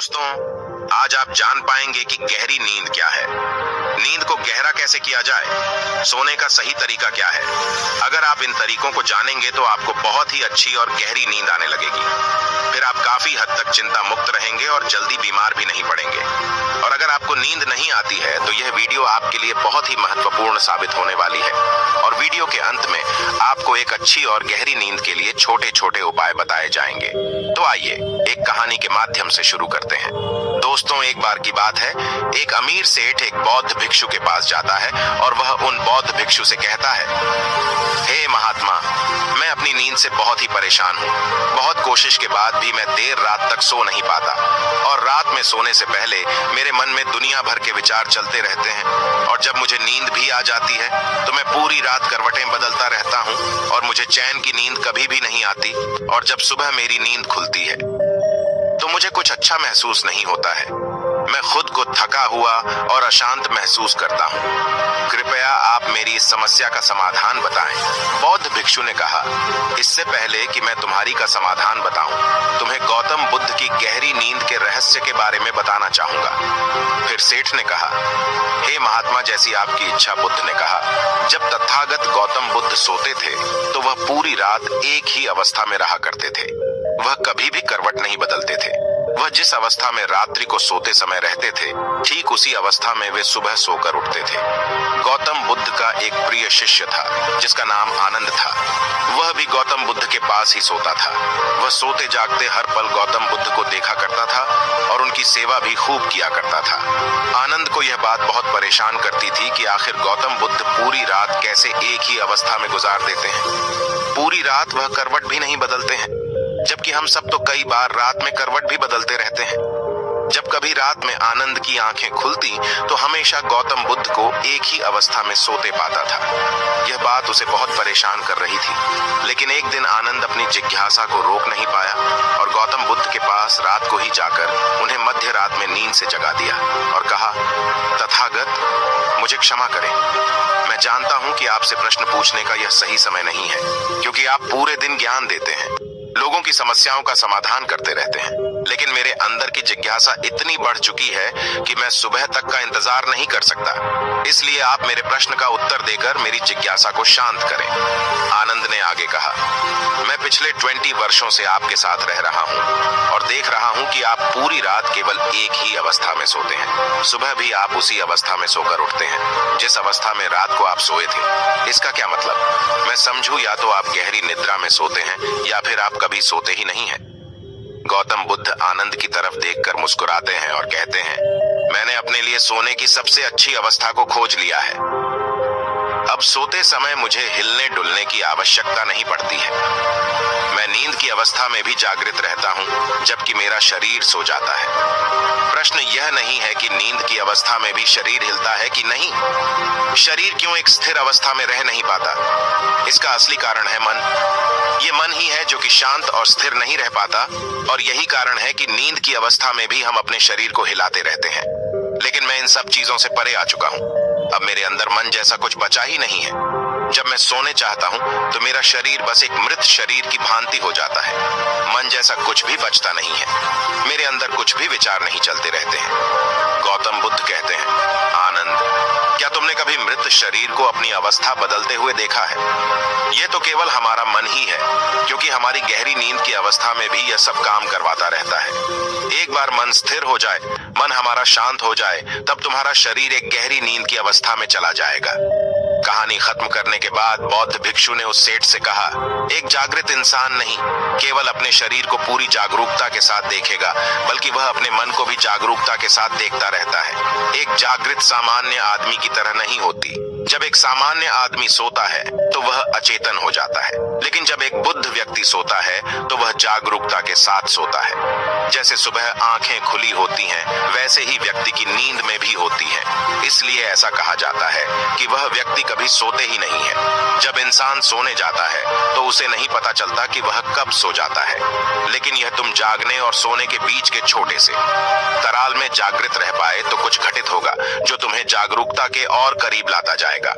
दोस्तों, आज आप जान पाएंगे कि गहरी नींद क्या है, नींद को गहरा कैसे किया जाए, सोने का सही तरीका क्या है। अगर आप इन तरीकों को जानेंगे तो आपको बहुत ही अच्छी और गहरी नींद आने लगेगी। फिर आप काफी हद तक चिंता मुक्त रहेंगे और जल्दी बीमार भी नहीं पड़ेंगे। और अगर आपको नींद नहीं आती है तो यह वीडियो आपके लिए बहुत ही महत्वपूर्ण साबित होने वाली है। और वीडियो के अंत में आपको एक अच्छी और गहरी नींद के लिए छोटे छोटे उपाय बताए जाएंगे। तो आइए एक कहानी के माध्यम से शुरू करते हैं। दोस्तों, एक बार की बात है, एक अमीर सेठ एक बौद्ध भिक्षु के पास जाता है और वह उन बौद्ध भिक्षु से कहता है, हे महात्मा, मैं अपनी नींद से बहुत ही परेशान हूँ। बहुत कोशिश के बाद भी मैं देर रात तक सो नहीं पाता और रात में सोने से पहले मेरे मन में दुनिया भर के विचार चलते रहते हैं। और जब मुझे नींद भी आ जाती है तो मैं पूरी रात करवटें बदलता रहता हूँ और मुझे चैन की नींद कभी भी नहीं आती। और जब सुबह मेरी नींद खुलती है तो मुझे कुछ अच्छा महसूस नहीं होता है। मैं खुद को थका हुआ और अशांत महसूस करता हूँ। कृपया आप मेरी इस समस्या का समाधान बताएं। बौद्ध भिक्षु ने कहा, इससे पहले कि मैं तुम्हारी का समाधान बताऊं, तुम्हें गौतम बुद्ध की गहरी नींद के रहस्य के बारे में बताना चाहूंगा। फिर सेठ ने कहा, हे महात्मा, जैसी आपकी इच्छा। बुद्ध ने कहा, जब तथागत गौतम बुद्ध सोते थे तो वह पूरी रात एक ही अवस्था में रहा करते थे। वह कभी भी करवट नहीं बदलते थे। वह जिस अवस्था में रात्रि को सोते समय रहते थे, ठीक उसी अवस्था में वे सुबह सोकर उठते थे। गौतम बुद्ध का एक प्रिय शिष्य था जिसका नाम आनंद था। वह भी गौतम बुद्ध के पास ही सोता था। वह सोते जागते हर पल गौतम बुद्ध को देखा करता था और उनकी सेवा भी खूब किया करता था। आनंद को यह बात बहुत परेशान करती थी कि आखिर गौतम बुद्ध पूरी रात कैसे एक ही अवस्था में गुजार देते हैं। पूरी रात वह करवट भी नहीं बदलते हैं, जबकि हम सब तो कई बार रात में करवट भी बदलते रहते हैं। जब कभी रात में आनंद की आंखें खुलती तो हमेशा गौतम बुद्ध को एक ही अवस्था में सोते पाता था। यह बात उसे बहुत परेशान कर रही थी। लेकिन एक दिन आनंद अपनी जिज्ञासा को रोक नहीं पाया और गौतम बुद्ध के पास रात को ही जाकर उन्हें मध्य रात में नींद से जगा दिया और कहा, तथागत, मुझे क्षमा करें। मैं जानता हूं कि आपसे प्रश्न पूछने का यह सही समय नहीं है, क्योंकि आप पूरे दिन ज्ञान देते हैं, लोगों की समस्याओं का समाधान करते रहते हैं। लेकिन मेरे अंदर की जिज्ञासा इतनी बढ़ चुकी है कि मैं सुबह तक का इंतजार नहीं कर सकता। इसलिए आप मेरे प्रश्न का उत्तर देकर मेरी जिज्ञासा को शांत करें। आनंद ने आगे कहा, मैं पिछले 20 वर्षों से आपके साथ रह रहा हूँ और देख रहा हूँ कि आप पूरी रात केवल एक ही अवस्था में सोते हैं। सुबह भी आप उसी अवस्था में सोकर उठते हैं जिस अवस्था में रात को आप सोए थे। इसका क्या मतलब? मैं समझूं, या तो आप गहरी निद्रा में सोते हैं या फिर आप कभी सोते ही नहीं हैं। गौतम बुद्ध आनंद की तरफ देखकर मुस्कुराते हैं और कहते हैं, मैंने अपने लिए सोने की सबसे अच्छी अवस्था को खोज लिया है। अब सोते समय मुझे हिलने डुलने की आवश्यकता नहीं पड़ती है। मैं नींद की अवस्था में भी जागृत रहता हूं, जबकि मेरा शरीर सो जाता है। प्रश्न यह नहीं है कि नींद की अवस्था में भी शरीर हिलता है कि नहीं। शरीर क्यों एक स्थिर अवस्था में रह नहीं पाता? इसका असली कारण है मन। ये मन ही है जो कि शांत और स्थिर नहीं रह पाता, और यही कारण है कि नींद की अवस्था में भी हम अपने शरीर को हिलाते रहते हैं। लेकिन मैं इन सब चीजों से परे आ चुका हूं। अब मेरे अंदर मन जैसा कुछ बचा ही नहीं है। जब मैं सोने चाहता हूं तो मेरा शरीर बस एक मृत शरीर की भांति हो जाता है। मन जैसा कुछ भी बचता नहीं है। मेरे अंदर कुछ भी विचार नहीं चलते रहते हैं। गौतम बुद्ध कहते हैं, आनंद, क्या तुमने कभी मृत शरीर को अपनी अवस्था बदलते हुए देखा है? यह तो केवल हमारा मन ही है, क्योंकि हमारी गहरी नींद की अवस्था में भी यह सब काम करवाता रहता है। एक बार मन स्थिर हो जाए, मन हमारा शांत हो जाए, तब तुम्हारा शरीर एक गहरी नींद की अवस्था में चला जाएगा। कहानी खत्म करने के बाद बौद्ध भिक्षु ने उस सेठ से कहा, एक जागृत इंसान नहीं केवल अपने शरीर को पूरी जागरूकता के साथ देखेगा, बल्कि वह अपने मन को भी जागरूकता के साथ देखता रहता है। एक जागृत सामान्य आदमी की तरह नहीं होती। जब एक सामान्य आदमी सोता है तो वह अचेतन हो जाता है, लेकिन जब एक बुद्ध व्यक्ति सोता है तो वह जागरूकता के साथ सोता है। जैसे सुबह आंखें खुली होती हैं, वैसे ही व्यक्ति की नींद में भी होती है। इसलिए ऐसा कहा जाता है कि वह व्यक्ति कभी सोते ही नहीं है। जब इंसान सोने जाता है तो उसे नहीं पता चलता कि वह कब सो जाता है। लेकिन यह तुम जागने और सोने के बीच के छोटे से तराल में जागृत रह पाए तो कुछ घटित होगा जो तुम्हें जागरूकता के और करीब लाता जाएगा।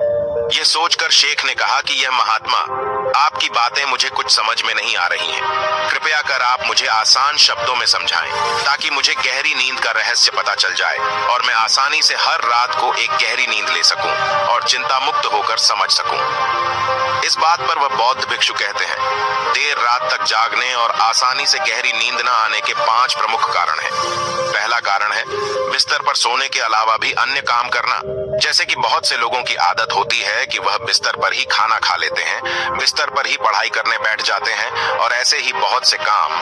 यह सोचकर शेख ने कहा कि यह महात्मा, आपकी बातें मुझे कुछ समझ में नहीं आ रही हैं। कृपया कर आप मुझे आसान शब्दों में समझाएं ताकि मुझे गहरी नींद का रहस्य पता चल जाए और मैं आसानी से हर रात को एक गहरी नींद ले सकूं और चिंता मुक्त होकर समझ सकूं। इस बात पर वह बौद्ध भिक्षु कहते हैं, देर रात तक जागने और आसानी से गहरी नींद न आने के 5 प्रमुख कारण हैं। पहला कारण है बिस्तर पर सोने के अलावा भी अन्य काम करना। जैसे कि बहुत से लोगों की आदत होती है कि वह बिस्तर पर ही खाना खा लेते हैं, बिस्तर पर ही पढ़ाई करने बैठ जाते हैं और ऐसे ही बहुत से काम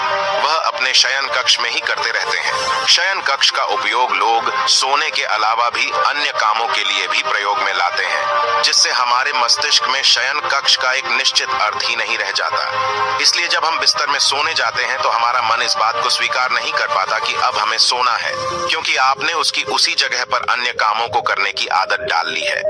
वह अपने शयन कक्ष में ही करते रहते हैं। शयन कक्ष का उपयोग लोग सोने के अलावा भी अन्य कामों के लिए भी प्रयोग में लाते हैं, जिससे हमारे मस्तिष्क में शयन कक्ष का एक निश्चित अर्थ ही नहीं रह जाता। इसलिए जब हम बिस्तर में सोने जाते हैं तो हमारा मन इस बात को स्वीकार नहीं कर पाता कि अब हमें सोना है, क्योंकि आपने उसकी उसी जगह पर अन्य कामों को करने की आदत डाल ली है।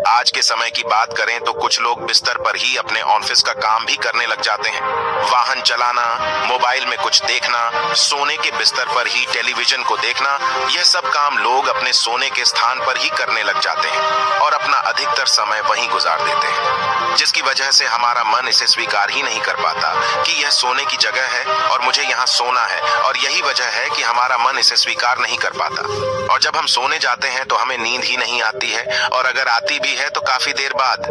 आज के समय की बात करें तो कुछ लोग बिस्तर पर ही अपने ऑफिस का काम भी करने लग जाते हैं। वाहन चलाना, मोबाइल में कुछ देखना, सोने के बिस्तर पर ही टेलीविजन को देखना, यह सब काम लोग अपने सोने के स्थान पर ही करने लग जाते हैं और अपना अधिकतर समय वहीं गुजार देते हैं, जिसकी वजह से हमारा मन इसे स्वीकार ही नहीं कर पाता कि यह सोने की जगह है और मुझे यहाँ सोना है, और यही वजह है कि हमारा मन इसे स्वीकार नहीं कर पाता। और जब हम सोने जाते हैं तो हमें नींद ही नहीं आती है, और अगर आती भी है तो काफी देर बाद।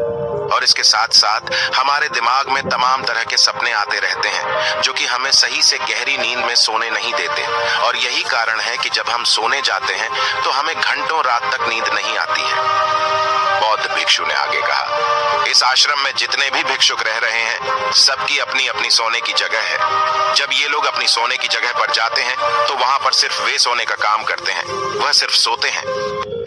और इसके साथ साथ हमारे दिमाग में तमाम तरह के सपने आते रहते हैं जो कि हमें सही से गहरी नींद में सोने नहीं देते, और यही कारण है कि जब हम सोने जाते हैं तो हमें घंटों रात तक नींद नहीं आती है। बौद्ध भिक्षु ने आगे कहा, इस आश्रम में जितने भी भिक्षुक रह रहे हैं सबकी अपनी अपनी सोने की जगह है। जब ये लोग अपनी सोने की जगह पर जाते हैं तो वहां पर सिर्फ वे सोने का काम करते हैं, वह सिर्फ सोते हैं।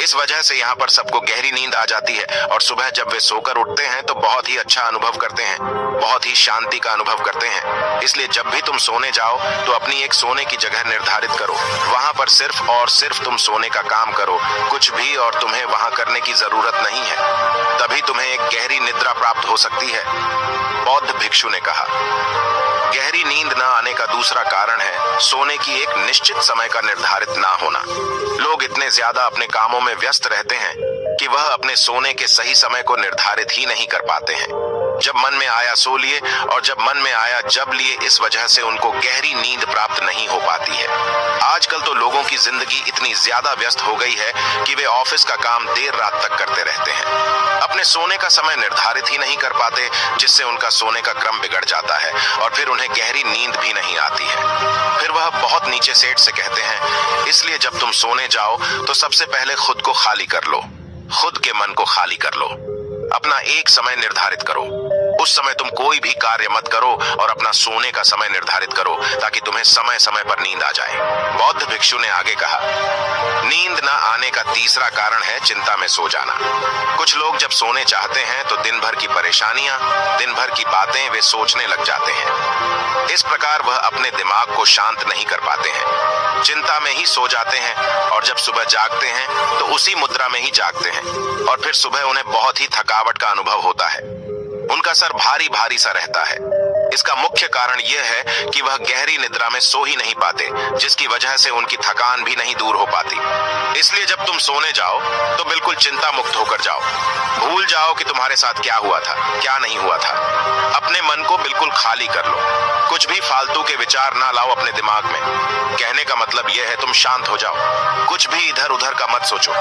इस वजह से यहाँ पर सबको गहरी नींद आ जाती है और सुबह जब वे सोकर उठते हैं तो बहुत ही अच्छा अनुभव करते हैं, बहुत ही शांति का अनुभव करते हैं। इसलिए जब भी तुम सोने जाओ तो अपनी एक सोने की जगह निर्धारित करो, वहां पर सिर्फ और सिर्फ तुम सोने का काम करो, कुछ भी और तुम्हें वहां करने की जरूरत नहीं है। तभी तुम्हें एक गहरी निद्रा प्राप्त हो सकती है। बौद्ध भिक्षु ने कहा, गहरी नींद न आने का दूसरा कारण है सोने की एक निश्चित समय का निर्धारित ना होना। लोग इतने ज्यादा अपने कामों में व्यस्त रहते हैं कि वह अपने सोने के सही समय को निर्धारित ही नहीं कर पाते हैं। जब मन में आया सो लिए और जब मन में आया जब लिए, इस वजह से उनको गहरी नींद प्राप्त नहीं हो पाती है। आजकल तो लोगों की जिंदगी इतनी ज्यादा व्यस्त हो गई है कि वे ऑफिस का काम देर रात तक करते रहते हैं, अपने सोने का समय निर्धारित ही नहीं कर पाते, जिससे उनका सोने का क्रम बिगड़ जाता है और फिर उन्हें गहरी नींद भी नहीं आती है। फिर वह बहुत नीचे सेठ से कहते हैं, इसलिए जब तुम सोने जाओ तो सबसे पहले खुद को खाली कर लो, खुद के मन को खाली कर लो, अपना एक समय निर्धारित करो। उस समय तुम कोई भी कार्य मत करो और अपना सोने का समय निर्धारित करो ताकि तुम्हें समय समय पर नींद आ जाए। बौद्ध भिक्षु ने आगे कहा, नींद न आने का तीसरा कारण है चिंता में सो जाना। कुछ लोग जब सोने चाहते हैं तो दिन भर की परेशानियां, दिन भर की बातें वे सोचने लग जाते हैं। इस प्रकार वह अपने दिमाग को शांत नहीं कर पाते हैं, चिंता में ही सो जाते हैं और जब सुबह जागते हैं तो उसी मुद्रा में ही जागते हैं और फिर सुबह उन्हें बहुत ही थकावट का अनुभव होता है। उनका सर भारी भारी सा रहता है। इसका मुख्य कारण यह है कि वह गहरी निद्रा में सो ही नहीं पाते, जिसकी वजह से उनकी थकान भी नहीं दूर हो पाती। इसलिए जब तुम सोने जाओ तो बिल्कुल चिंता मुक्त होकर जाओ, भूल जाओ कि तुम्हारे साथ क्या हुआ था, क्या नहीं हुआ था। अपने मन को बिल्कुल खाली कर लो, कुछ भी फालतू के विचार ना लाओ अपने दिमाग में। कहने का मतलब यह है तुम शांत हो जाओ, कुछ भी इधर उधर का मत सोचो,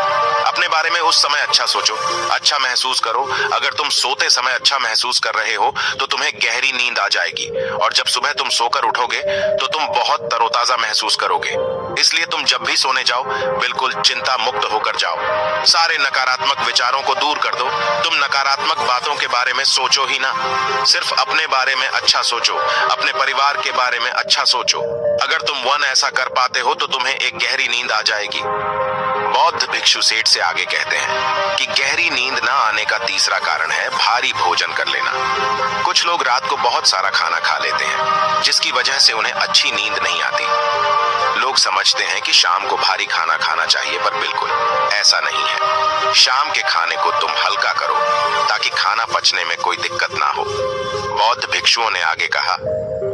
अपने बारे में उस समय अच्छा सोचो, अच्छा महसूस करो। अगर तुम सोते समय अच्छा महसूस कर रहे हो तो तुम्हें गहरी नींद आ जाएगी और जब सुबह तुम सोकर उठोगे तो तुम बहुत तरोताजा महसूस करोगे। इसलिए तुम जब भी सोने जाओ बिल्कुल चिंता मुक्त होकर जाओ। सारे नकारात्मक विचारों को दूर कर दो। तुम नकारात्मक बातों के बारे में सोचो ही ना, सिर्फ अपने बारे में अच्छा सोचो, अपने परिवार के बारे में अच्छा सोचो। अगर तुम ऐसा कर पाते हो तो तुम्हें एक गहरी नींद आ जाएगी। बौद्ध भिक्षु सेठ से आगे कहते हैं कि गहरी नींद न आने का तीसरा कारण है भारी भोजन कर लेना। कुछ लोग रात को बहुत सारा खाना खा लेते हैं, जिसकी वजह से उन्हें अच्छी नींद नहीं आती। लोग समझते हैं कि शाम को भारी खाना खाना चाहिए, पर बिल्कुल ऐसा नहीं है। शाम के खाने को तुम हल्का करो ताकि खाना पचने में कोई दिक्कत ना हो। बौद्ध भिक्षुओं ने आगे कहा,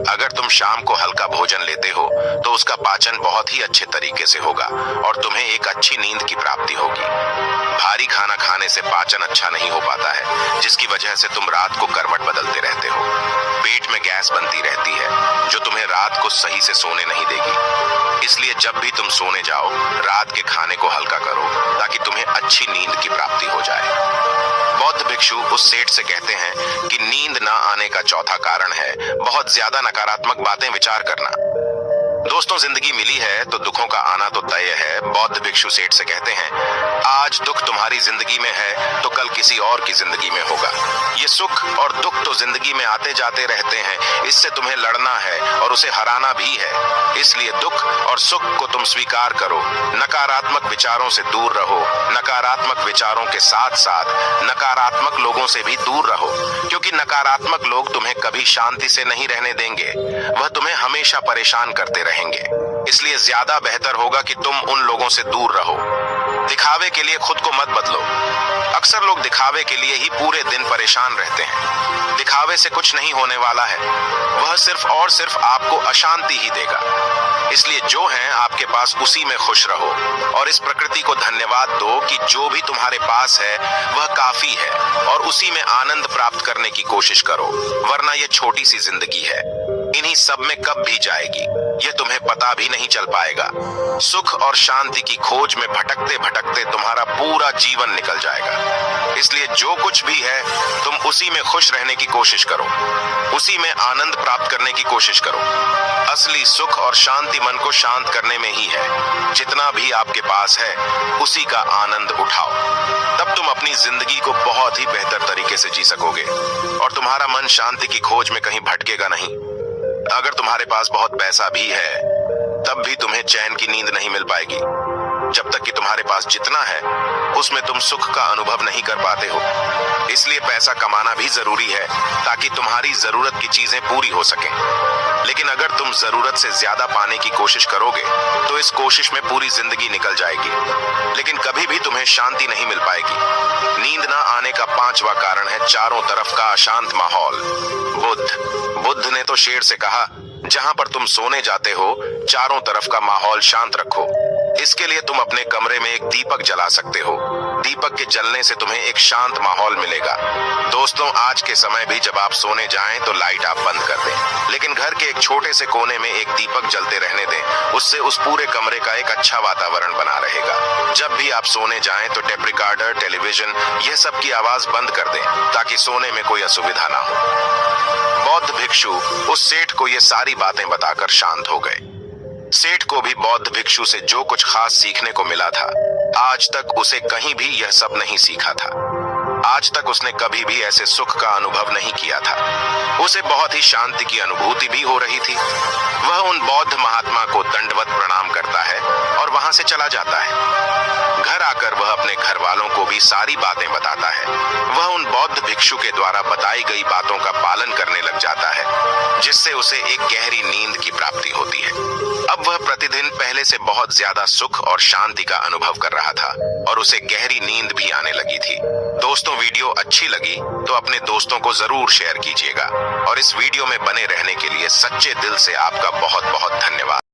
अगर तुम शाम को हल्का भोजन लेते हो तो उसका पाचन बहुत ही अच्छे तरीके से होगा और तुम्हें एक अच्छी नींद की प्राप्ति होगी। भारी खाना खाने से पाचन अच्छा नहीं हो पाता है, जिसकी वजह से तुम रात को करवट बदलते रहते हो। पेट में गैस बनती रहती है जो तुम्हें रात को सही से सोने नहीं देगी। इसलिए जब भी तुम सोने जाओ, रात के खाने को हल्का करो ताकि तुम्हें अच्छी नींद की प्राप्ति हो जाए। बौद्ध भिक्षु उस सेठ से कहते हैं कि नींद ना आने का चौथा कारण है बहुत ज्यादा नकारात्मक बातें विचार करना। दोस्तों, जिंदगी मिली है तो दुखों का आना तो तय है। बौद्ध भिक्षु सेठ से कहते हैं, आज दुख तुम्हारी जिंदगी में है तो कल किसी और की जिंदगी में होगा। ये सुख और दुख तो जिंदगी में आते जाते रहते हैं, इससे तुम्हें लड़ना है और उसे हराना भी है। इसलिए दुख और सुख को तुम स्वीकार करो। नकारात्मक विचारों से दूर रहो। नकारात्मक विचारों के साथ साथ नकारात्मक लोगों से भी दूर रहो, क्योंकि नकारात्मक लोग तुम्हें कभी शांति से नहीं रहने देंगे। वह तुम्हें हमेशा परेशान करते रहेंगे। इसलिए ज्यादा बेहतर होगा कि तुम उन लोगों से दूर रहो। दिखावे के लिए खुद को मत बदलो। अक्सर लोग दिखावे के लिए ही पूरे दिन परेशान रहते हैं। दिखावे से कुछ नहीं होने वाला है, वह सिर्फ और सिर्फ आपको अशांति ही देगा। इसलिए जो है आपके पास उसी में खुश रहो और इस प्रकृति को धन्यवाद दो कि जो भी तुम्हारे पास है वह काफी है और उसी में आनंद प्राप्त करने की कोशिश करो, वरना यह छोटी सी जिंदगी है, इन्हीं सब में कब भी जाएगी यह तुम्हें पता भी नहीं चल पाएगा। सुख और शांति की खोज में भटकते भटकते तुम्हारा पूरा जीवन निकल जाएगा। इसलिए जो कुछ भी है तुम उसी में खुश रहने की कोशिश करो, उसी में आनंद प्राप्त करने की कोशिश करो। असली सुख और शांति मन को शांत करने में ही है। जितना भी आपके पास है उसी का आनंद उठाओ, तब तुम अपनी जिंदगी को बहुत ही बेहतर तरीके से जी सकोगे और तुम्हारा मन शांति की खोज में कहीं भटकेगा नहीं। अगर तुम्हारे पास बहुत पैसा भी है तब भी तुम्हें चैन की नींद नहीं मिल पाएगी, जब तक कि तुम्हारे पास जितना है उसमें तुम सुख का अनुभव नहीं कर पाते हो। इसलिए पैसा कमाना भी जरूरी है ताकि तुम्हारी जरूरत की चीजें पूरी हो सकें। लेकिन अगर तुम जरूरत से ज्यादा पाने की कोशिश करोगे तो इस कोशिश में पूरी जिंदगी निकल जाएगी, लेकिन कभी भी तुम्हें शांति नहीं मिल पाएगी। नींद ना आने का पांचवा कारण है चारों तरफ का अशांत माहौल। बुद्ध ने तो शेर से कहा, जहां पर तुम सोने जाते हो चारों तरफ का माहौल शांत रखो। इसके लिए तुम अपने कमरे में एक दीपक जला सकते हो। दीपक के जलने से तुम्हें एक शांत माहौल मिलेगा। दोस्तों, आज के समय भी जब आप सोने जाएं तो लाइट आप बंद कर दें, लेकिन घर के एक छोटे से कोने में एक दीपक जलते रहने दें। उससे उस पूरे कमरे का एक अच्छा वातावरण बना रहेगा। जब भी आप सोने जाएं तो टेप रिकॉर्डर, टेलीविजन, यह सब की आवाज बंद कर दें ताकि सोने में कोई असुविधा ना हो। बौद्ध भिक्षु उस सेठ को ये सारी बातें बताकर शांत हो गए। सेठ को भी बौद्ध भिक्षु से जो कुछ खास सीखने को मिला था, आज तक उसे कहीं भी यह सब नहीं सीखा था। आज तक उसने कभी भी ऐसे सुख का अनुभव नहीं किया था। उसे बहुत ही शांति की अनुभूति भी हो रही थी। वह उन बौद्ध महात्मा को दंडवत प्रणाम करता है और वहां से चला जाता है। घर आकर वह अपने घर वालों को भी सारी बातें बताता है। वह उन बौद्ध भिक्षु के द्वारा बताई गई बातों का पालन करने लग जाता है, जिससे उसे एक गहरी नींद की प्राप्ति होती है। अब वह प्रतिदिन पहले से बहुत ज्यादा सुख और शांति का अनुभव कर रहा था और उसे गहरी नींद भी आने लगी थी। दोस्तों, वीडियो अच्छी लगी तो अपने दोस्तों को जरूर शेयर कीजिएगा और इस वीडियो में बने रहने के लिए सच्चे दिल से आपका बहुत बहुत धन्यवाद।